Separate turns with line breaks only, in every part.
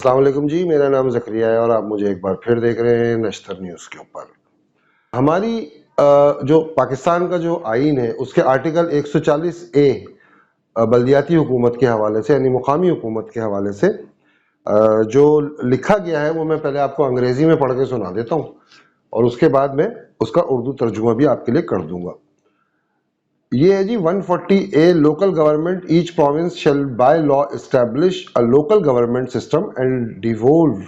السلام علیکم جی، میرا نام زکریا ہے اور آپ مجھے ایک بار پھر دیکھ رہے ہیں نشتر نیوز کے اوپر۔ ہماری جو پاکستان کا جو آئین ہے اس کے آرٹیکل 140A بلدیاتی حکومت کے حوالے سے یعنی مقامی حکومت کے حوالے سے جو لکھا گیا ہے وہ میں پہلے آپ کو انگریزی میں پڑھ کے سنا دیتا ہوں اور اس کے بعد میں اس کا اردو ترجمہ بھی آپ کے لیے کر دوں گا۔ یہ ہے جی 140A local government each province shall by law establish a local government system and devolve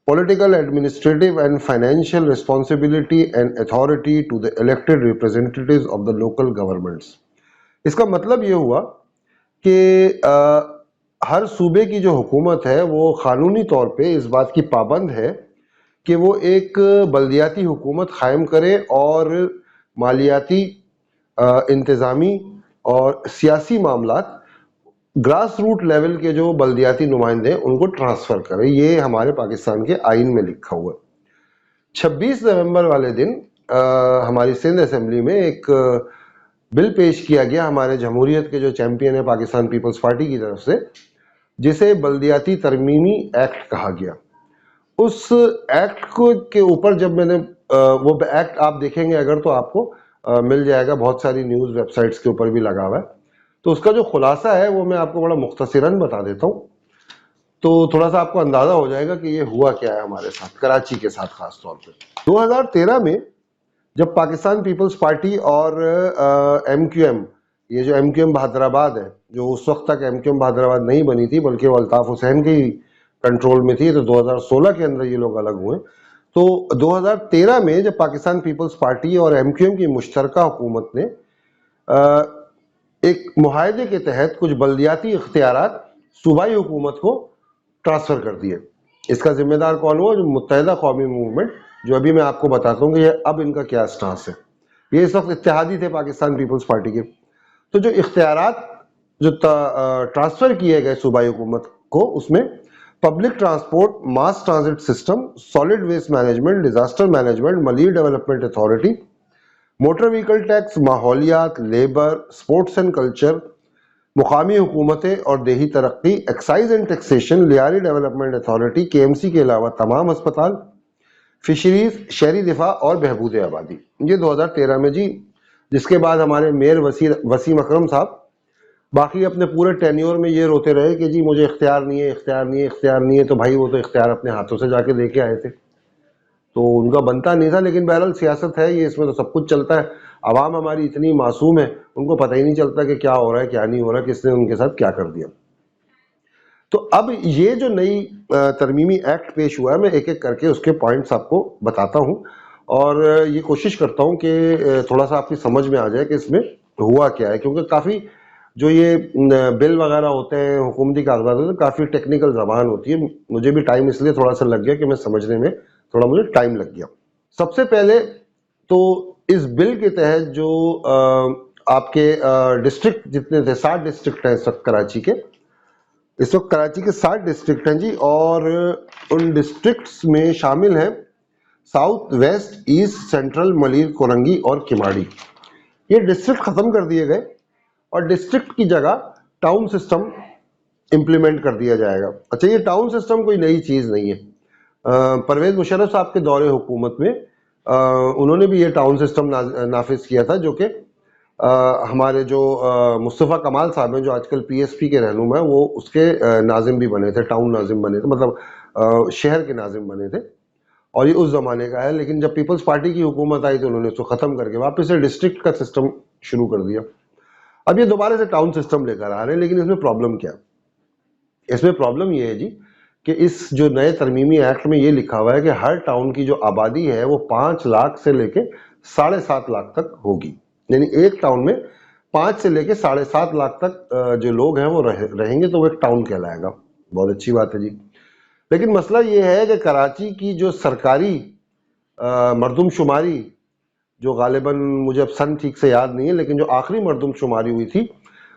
political, administrative and financial responsibility and authority to the elected representatives of the local governments۔ اس کا مطلب یہ ہوا کہ ہر صوبے کی جو حکومت ہے وہ قانونی طور پہ اس بات کی پابند ہے کہ وہ ایک بلدیاتی حکومت قائم کرے اور مالیاتی، انتظامی اور سیاسی معاملات گراس روٹ لیول کے جو بلدیاتی نمائندے ان کو ٹرانسفر کرے۔ یہ ہمارے پاکستان کے آئین میں لکھا ہوا ہے۔ 26 نومبر والے دن ہماری سندھ اسمبلی میں ایک بل پیش کیا گیا ہمارے جمہوریت کے جو چیمپئن ہے پاکستان پیپلز پارٹی کی طرف سے، جسے بلدیاتی ترمیمی ایکٹ کہا گیا۔ اس ایکٹ کے اوپر جب میں نے وہ ایکٹ آپ دیکھیں گے اگر تو آپ کو مل جائے گا، بہت ساری نیوز ویب سائٹس کے اوپر بھی لگا ہوا ہے، تو اس کا جو خلاصہ ہے وہ میں آپ کو بڑا مختصراً بتا دیتا ہوں تو تھوڑا سا آپ کو اندازہ ہو جائے گا کہ یہ ہوا کیا ہے ہمارے ساتھ، کراچی کے ساتھ خاص طور پہ۔ 2013 میں جب پاکستان پیپلز پارٹی اور ایم کیو ایم، یہ جو ایم کیو ایم بہادرآباد ہے، جو اس وقت تک ایم کیو ایم بہادرآباد نہیں بنی تھی بلکہ وہ الطاف حسین کے ہی کنٹرول میں تھی، تو 2016 کے اندر یہ لوگ الگ ہوئے۔ تو 2013 میں جب پاکستان پیپلز پارٹی اور ایم کیو ایم کی مشترکہ حکومت نے ایک معاہدے کے تحت کچھ بلدیاتی اختیارات صوبائی حکومت کو ٹرانسفر کر دیے۔ اس کا ذمہ دار کون ہوا؟ جو متحدہ قومی موومنٹ، جو ابھی میں آپ کو بتاتا ہوں کہ یہ اب ان کا کیا سٹانس ہے۔ یہ اس وقت اتحادی تھے پاکستان پیپلز پارٹی کے۔ تو جو اختیارات جو ٹرانسفر کیے گئے صوبائی حکومت کو، اس میں public transport, mass transit system, solid waste management, disaster management, Malir development authority, motor vehicle tax, ماحولیات، لیبر، سپورٹس اینڈ کلچر، مقامی حکومتیں اور دیہی ترقی، excise and taxation, Lyari development authority, K M C کے علاوہ تمام ہسپتال، فشریز، شہری دفاع اور بہبود آبادی۔ یہ 2013 میں جی، جس کے بعد ہمارے میئر وسیم اکرم صاحب باقی اپنے پورے ٹینیور میں یہ روتے رہے کہ جی مجھے اختیار نہیں ہے، اختیار نہیں ہے، اختیار نہیں ہے۔ تو بھائی وہ تو اختیار اپنے ہاتھوں سے جا کے دے کے آئے تھے، تو ان کا بنتا نہیں تھا، لیکن بہرحال سیاست ہے یہ، اس میں تو سب کچھ چلتا ہے۔ عوام ہماری اتنی معصوم ہے، ان کو پتہ ہی نہیں چلتا کہ کیا ہو رہا ہے کیا نہیں ہو رہا، کس نے ان کے ساتھ کیا کر دیا۔ تو اب یہ جو نئی ترمیمی ایکٹ پیش ہوا ہے، میں ایک ایک کر کے اس کے پوائنٹس آپ کو بتاتا ہوں اور یہ کوشش کرتا ہوں کہ تھوڑا سا آپ کی سمجھ میں آ جائے کہ اس میں ہوا کیا ہے، کیونکہ کافی جو یہ بل وغیرہ ہوتے ہیں، حکومتی کاغذات ہوتے ہیں، کافی ٹیکنیکل زبان ہوتی ہے۔ مجھے بھی ٹائم اس لیے تھوڑا سا لگ گیا کہ میں سمجھنے میں تھوڑا مجھے ٹائم لگ گیا۔ سب سے پہلے تو اس بل کے تحت جو آپ کے ڈسٹرکٹ جتنے تھے، 60 ڈسٹرکٹ ہیں اس وقت کراچی کے، اس وقت کراچی کے 60 ڈسٹرکٹ ہیں جی، اور ان ڈسٹرکٹس میں شامل ہیں south, west, east, central, Malir, Korangi اور کماڑی۔ یہ ڈسٹرکٹ ختم کر دیے گئے اور ڈسٹرکٹ کی جگہ ٹاؤن سسٹم امپلیمنٹ کر دیا جائے گا۔ اچھا، یہ ٹاؤن سسٹم کوئی نئی چیز نہیں ہے۔ پرویز مشرف صاحب کے دور حکومت میں انہوں نے بھی یہ ٹاؤن سسٹم نافذ کیا تھا، جو کہ ہمارے جو مصطفیٰ کمال صاحب ہیں جو آج کل پی ایس پی کے رہنما ہیں، وہ اس کے ناظم بھی بنے تھے، ٹاؤن ناظم بنے تھے، مطلب شہر کے ناظم بنے تھے، اور یہ اس زمانے کا ہے۔ لیکن جب پیپلز پارٹی کی حکومت آئی تو انہوں نے اس کو ختم کر کے واپس سے ڈسٹرکٹ کا سسٹم شروع کر دیا۔ اب یہ دوبارہ سے ٹاؤن سسٹم لے کر آ رہے ہیں، لیکن اس میں پرابلم کیا؟ اس میں پرابلم یہ ہے جی کہ اس جو نئے ترمیمی ایکٹ میں یہ لکھا ہوا ہے کہ ہر ٹاؤن کی جو آبادی ہے وہ 5 لاکھ سے لے کے 7.5 لاکھ تک ہوگی، یعنی ایک ٹاؤن میں 5 سے لے کے 7.5 لاکھ تک جو لوگ ہیں وہ رہیں گے، تو وہ ایک ٹاؤن کہلائے گا۔ بہت اچھی بات ہے جی، لیکن مسئلہ یہ ہے کہ کراچی کی جو سرکاری مردم شماری، جو غالباً مجھے اب سن ٹھیک سے یاد نہیں ہے، لیکن جو آخری مردم شماری ہوئی تھی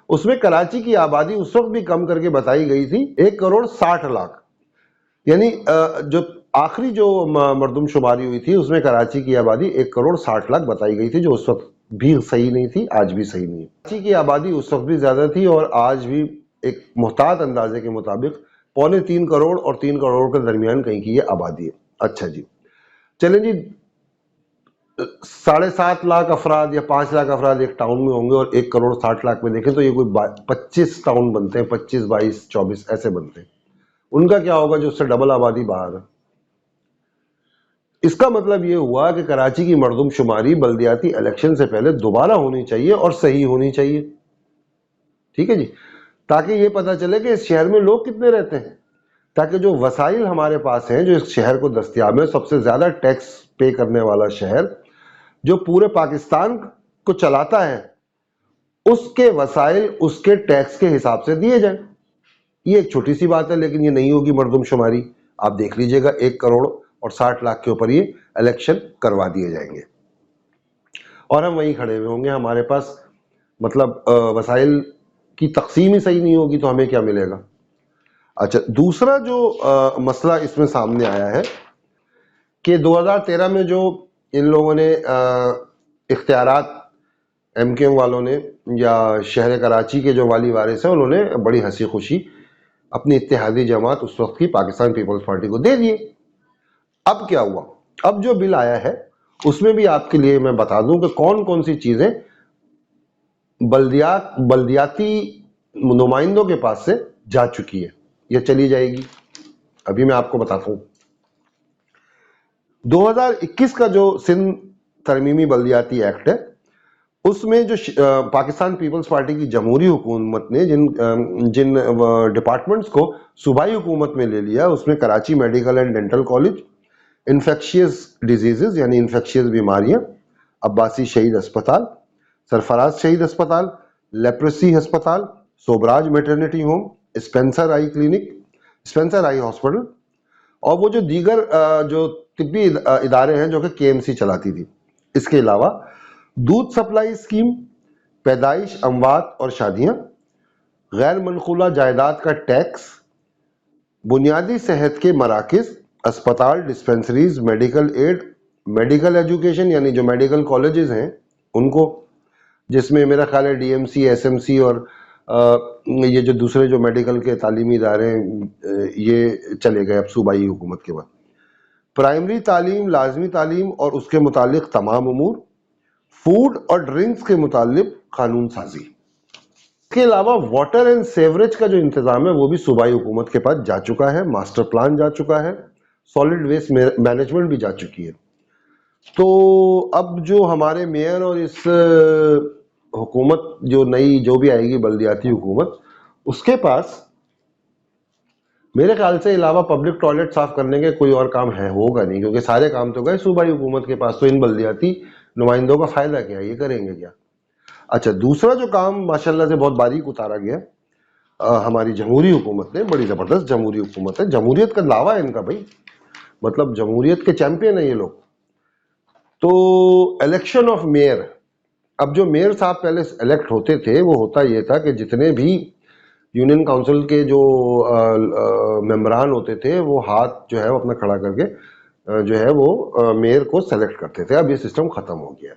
اس میں کراچی کی آبادی اس وقت بھی کم کر کے بتائی گئی تھی 1,60,00,000، یعنی جو آخری جو مردم شماری ہوئی تھی اس میں کراچی کی آبادی 1,60,00,000 بتائی گئی تھی، جو اس وقت بھی صحیح نہیں تھی، آج بھی صحیح نہیں ہے۔ کراچی کی آبادی اس وقت بھی زیادہ تھی اور آج بھی ایک محتاط اندازے کے مطابق 3.25 करोड़ और 3 करोड़ के दरमियान कहीं की ये आबादी है। अच्छा जी, चलें जी, 7.5 लाख अफराद या 5 लाख अफराद एक टाउन में होंगे और 1 करोड़ 60 लाख में देखें तो ये कोई 25 टाउन बनते हैं, 25, 22, 24 ऐसे बनते हैं। उनका क्या होगा जो उससे डबल आबादी बाहर है? इसका मतलब ये हुआ कि कराची की मर्दमशुमारी बल्दियाती इलेक्शन से पहले दोबारा होनी चाहिए और सही होनी चाहिए, ठीक है जी, ताकि ये पता चले कि इस शहर में लोग कितने रहते हैं, ताकि जो वसाइल हमारे पास हैं जो इस शहर को दस्तयाब है, सबसे ज्यादा टैक्स पे करने वाला शहर जो पूरे पाकिस्तान को चलाता है, उसके वसाइल उसके टैक्स के हिसाब से दिए जाएं। ये एक छोटी सी बात है, लेकिन ये नहीं होगी मर्दमशुमारी। आप देख लीजिएगा 1 करोड़ और 60 लाख के ऊपर ये इलेक्शन करवा दिए जाएंगे और हम वहीं खड़े हुए होंगे, हमारे पास मतलब वसाइल की तकसीम ही सही नहीं होगी तो हमें क्या मिलेगा। अच्छा, दूसरा जो मसला इसमें सामने आया है कि 2013 में जो इन लोगों ने इख्तियारात MKM वालों ने या शहर कराची के जो वाली वारिस हैं उन्होंने बड़ी हंसी खुशी अपनी इत्तेहादी जमात उस वक्त की पाकिस्तान पीपल्स पार्टी को दे दिए। अब क्या हुआ, अब जो बिल आया है उसमें भी आपके लिए मैं बता दूं कि कौन कौन सी चीजें बल्दियाती नुमाइंदों के पास से जा चुकी है या चली जाएगी। अभी मैं आपको बताता हूं 2021 का जो सिंध तरमीमी बल्दियाती एक्ट है उसमें जो पाकिस्तान पीपल्स पार्टी की जमहूरी हुकूमत ने जिन डिपार्टमेंट्स को सूबाई हुकूमत में ले लिया, उसमें Karachi medical and dental college, infectious diseases यानी इन्फेक्शियस बीमारियां, अब्बासी शहीद अस्पताल, सरफराज शहीद अस्पताल, लेप्रेसी अस्पताल, सोबराज मैटरनिटी होम, स्पेंसर आई क्लिनिक, स्पेंसर आई हॉस्पिटल और वो जो दीगर जो तिब्बी इदारे हैं जो कि KMC चलाती थी। इसके अलावा दूध सप्लाई स्कीम, पैदाइश, अमवात और शादियां, गैर मनकूला जायदाद का टैक्स, बुनियादी सेहत के मराकज, अस्पताल, dispensaries, medical aid, medical education यानी जो मेडिकल कॉलेजेस हैं उनको, जिसमें मेरा ख्याल है DMC, SMC और ये जो दूसरे जो मेडिकल के तालीमी इदारे हैं ये चले गए अब सूबाई हुकूमत के बाद। प्राइमरी तालीम, लाजमी तालीम और उसके मुतालिक तमाम उमूर, फूड और ड्रिंक्स के मुतालिक कानून साजी। इसके अलावा वाटर एंड सेवरेज का जो इंतजाम है वो भी सूबाई हुकूमत के पास जा चुका है, मास्टर प्लान जा चुका है, सॉलिड वेस्ट मैनेजमेंट भी जा चुकी है। तो अब जो हमारे मेयर और इस हुकूमत जो नई जो भी आएगी बल्दियाती हुकूमत, उसके पास मेरे ख्याल से अलावा पब्लिक टॉयलेट साफ करने के कोई और काम है होगा नहीं, क्योंकि सारे काम तो गए सूबाई हुकूमत के पास। तो इन बल्दियाती नुमाइंदों का फायदा क्या, ये करेंगे क्या। अच्छा, दूसरा जो काम माशाल्लाह से बहुत बारीक उतारा गया हमारी जमहूरी हुकूमत ने, बड़ी जबरदस्त जमहूरी हुकूमत है, जमहूरियत का दावा है इनका भाई, मतलब जमहूरियत के चैंपियन है ये लोग। तो इलेक्शन ऑफ मेयर, अब जो मेयर साहब पहले इलेक्ट होते थे वो होता ये था कि जितने भी यूनियन काउंसिल के जो मेंबरान होते थे वो हाथ जो है वो अपना खड़ा करके जो है वो मेयर को सेलेक्ट करते थे। अब ये सिस्टम खत्म हो गया।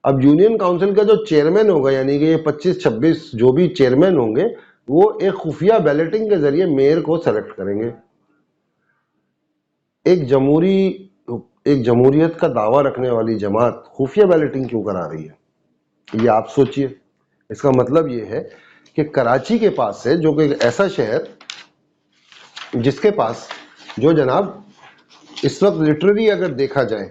अब यूनियन काउंसिल का जो चेयरमैन होगा, यानी कि ये 25-26 जो भी चेयरमैन होंगे वो एक खुफिया बैलेटिंग के जरिए मेयर को सेलेक्ट करेंगे। एक जमहूरियत का दावा रखने वाली जमात खुफिया बैलेटिंग क्यों करा रही है, ये आप सोचिए। इसका मतलब ये है कि कराची के पास से, जो कि एक ऐसा शहर जिसके पास जो जनाब इस वक्त लिटरली अगर देखा जाए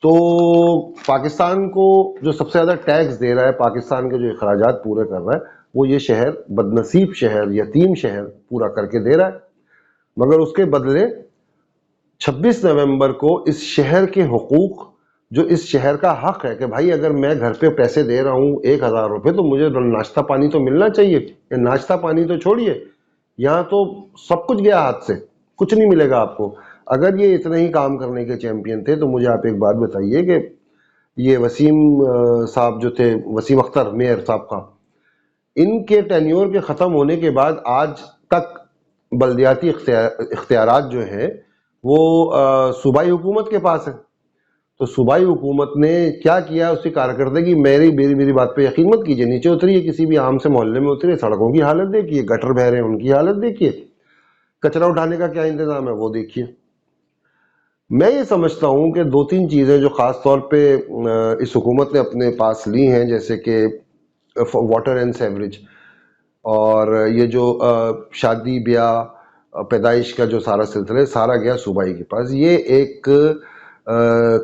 तो पाकिस्तान को जो सबसे ज़्यादा टैक्स दे रहा है, पाकिस्तान के जो अखराजात पूरे कर रहा है, वो ये शहर, बदनसीब शहर, यतीम शहर पूरा करके दे रहा है। मगर उसके बदले 26 नवंबर को इस शहर के हुकूक, जो इस शहर का हक है कि भाई अगर मैं घर पे पैसे दे रहा हूँ 1000 रुपये तो मुझे नाश्ता पानी तो मिलना चाहिए। नाश्ता पानी तो छोड़िए, यहाँ तो सब कुछ गया हाथ से, कुछ नहीं मिलेगा आपको। अगर ये इतने ही काम करने के चैंपियन थे तो मुझे आप एक बात बताइए कि ये वसीम साहब जो थे, वसीम अख्तर मेयर साहब का, इनके टेन्योर के ख़त्म होने के बाद आज तक बल्दियाती इख्तियारात जो है वो सूबाई हुकूमत के पास है। तो सूबाई हुकूमत ने क्या किया, उसकी कारकर्दगी मेरी बात पे यकीन मत कीजिए, नीचे उतरिए, किसी भी आम से मोहल्ले में उतरिए, सड़कों की हालत देखिए, गटर बह रहे हैं उनकी हालत देखिए, कचरा उठाने का क्या इंतजाम है वो देखिए। मैं ये समझता हूँ कि 2-3 चीज़ें जो ख़ास तौर पे इस हुकूमत ने अपने पास ली हैं, जैसे कि वाटर एंड सेवरेज, और ये जो शादी ब्याह पैदाइश का जो सारा सिलसिला है, सारा गया सूबाई के पास। ये एक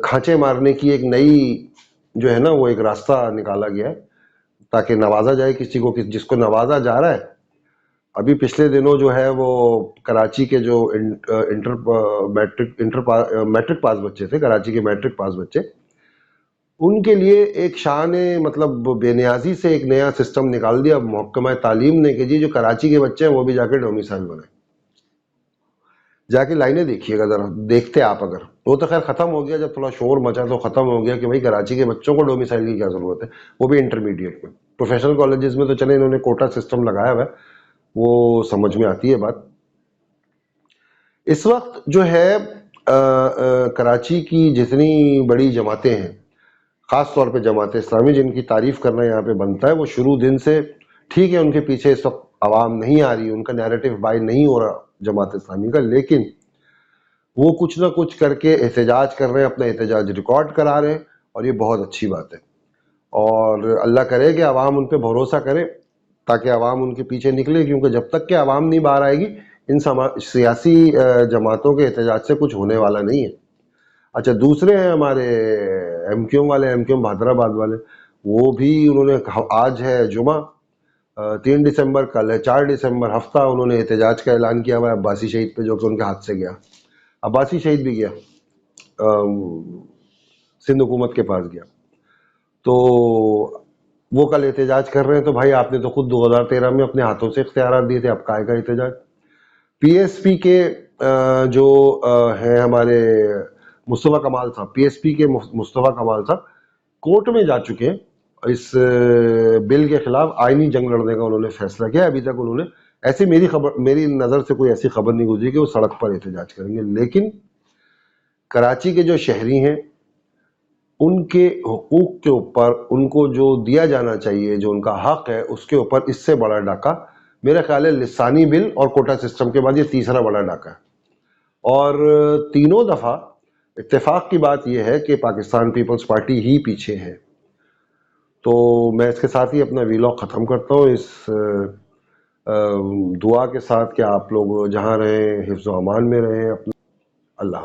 खांचे मारने की एक नई जो है ना वो एक रास्ता निकाला गया है ताकि नवाजा जाए किसी को, जिसको नवाजा जा रहा है। अभी पिछले दिनों जो है वो कराची के जो मैट्रिक पास बच्चे थे, कराची के मैट्रिक पास बच्चे, उनके लिए एक शाह ने मतलब बेनियाजी से एक नया सिस्टम निकाल दिया महकमा तालीम ने कि जी जो कराची के बच्चे हैं वो भी जाके डोमिसाइल बने। जाके लाइनें देखिएगा जरा, देखते आप अगर, वो तो खैर खत्म हो गया, जब थोड़ा शोर मचा तो खत्म हो गया कि भाई कराची के बच्चों को डोमिसाइल की क्या जरूरत है, वो भी इंटरमीडिएट में। प्रोफेशनल कॉलेजेस में तो चले इन्होंने कोटा सिस्टम लगाया हुआ है, वो समझ में आती है बात। इस वक्त जो है कराची की जितनी बड़ी जमातें हैं, खास तौर पे जमात इस्लामी जिनकी तारीफ करना यहाँ पे बनता है, वो शुरू दिन से ठीक है, उनके पीछे इस वक्त आवाम नहीं आ रही, उनका नैरेटिव बाय नहीं हो रहा जमात इस्लामी का, लेकिन वो कुछ ना कुछ करके एहतजाज कर रहे हैं, अपना एहतजाज रिकॉर्ड करा रहे हैं, और ये बहुत अच्छी बात है। और अल्लाह करे कि आवाम उन पर भरोसा करे ताकि आवाम उनके पीछे निकले, क्योंकि जब तक कि आवाम नहीं बाहर आएगी इन सियासी जमातों के एहतजाज से कुछ होने वाला नहीं है। अच्छा, दूसरे हैं हमारे एमक्यूएम वाले, एमक्यूएम हैदराबाद वाले, वो भी उन्होंने आज है जुमा 3 दिसंबर, कल है 4 दिसंबर, हफ्ता उन्होंने एहतजाज का ऐलान किया हुआ है अब्बासी शहीद पे, जो कि उनके हाथ से गया। अब्बासी शहीद भी गया, सिंध हुकूमत के पास गया, तो वो कल एहतजाज कर रहे हैं। तो भाई आपने तो खुद 2013 में अपने हाथों से इख्तियारात दिए थे, अब काहे का एहतजाज। पीएसपी के जो है हमारे मुस्तफ़ा कमाल साहब, पीएसपी के मुस्तफ़ा कमाल साहब कोर्ट में जा चुके हैं, इस बिल के खिलाफ आईनी जंग लड़ने का उन्होंने फैसला किया। अभी तक उन्होंने ऐसी मेरी नज़र से कोई ऐसी खबर नहीं गुजरी कि वो सड़क पर एहतजाज करेंगे, लेकिन कराची के जो शहरी हैं उनके हुकूक के ऊपर, उनको जो दिया जाना चाहिए, जो उनका हक है, उसके ऊपर इससे बड़ा डाका मेरा ख्याल है लिसानी बिल और कोटा सिस्टम के बाद ये तीसरा बड़ा डाका है। और तीनों दफ़ा इत्तेफाक की बात यह है कि पाकिस्तान पीपल्स पार्टी ही पीछे है। तो मैं इसके साथ ही अपना वीलॉग ख़त्म करता हूँ, इस दुआ के साथ कि आप लोग जहाँ रहें हिफ्ज़ व अमान में रहें। अपना अल्लाह।